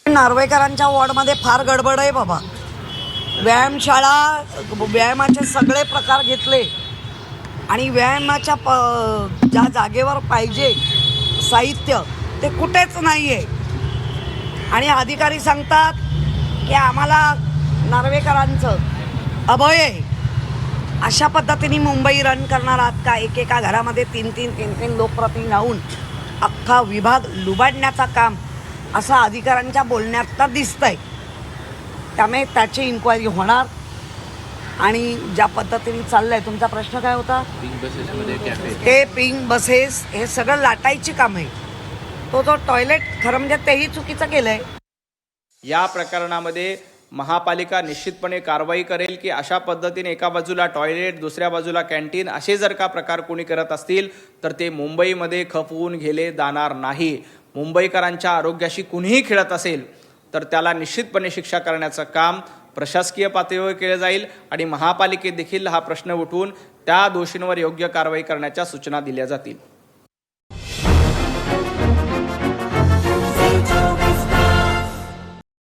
नार्वेकरांच्या वॉर्डमध्ये फार गडबड आहे बाबा. व्यायामशाळा, व्यायामाचे सगळे प्रकार घेतले आणि व्यायामाच्या ज्या जागेवर पाहिजे साहित्य ते कुठेच नाही आहे. आणि अधिकारी सांगतात की आम्हाला नार्वेकरांचं अभय आहे. अशा पद्धतीने मुंबई रन करणार आहात का? एकेका घरामध्ये तीन तीन लोकप्रतिनिधी राहून अख्खा विभाग लुबाडण्याचा काम असं अधिकाऱ्यांच्या बोलण्यात तर दिसतंय. त्यामुळे त्याची इन्क्वायरी होणार. आणि ज्या पद्धतीने चाललंय, तुमचा प्रश्न काय होता? ते पिंक बसेस हे सगळं लाटायची काम आहे. तो टॉयलेट खरं म्हणजे तेही चुकीचं केलंय. या प्रकरणामध्ये महापालिका निश्चितपणे कारवाई करेल की अशा पद्धतीने एका बाजूला टॉयलेट, दुसऱ्या बाजूला कॅन्टीन असे जर का प्रकार कोणी करत असतील तर ते मुंबईमध्ये खपवून घेले जाणार नाही. मुंबईकरांच्या आरोग्याशी कुणीही खेळत असेल तर त्याला निश्चितपणे शिक्षा करण्याचं काम प्रशासकीय पातळीवर केलं जाईल आणि महापालिकेत देखील हा प्रश्न उठवून त्या दोषींवर योग्य कारवाई करण्याच्या सूचना दिल्या जातील.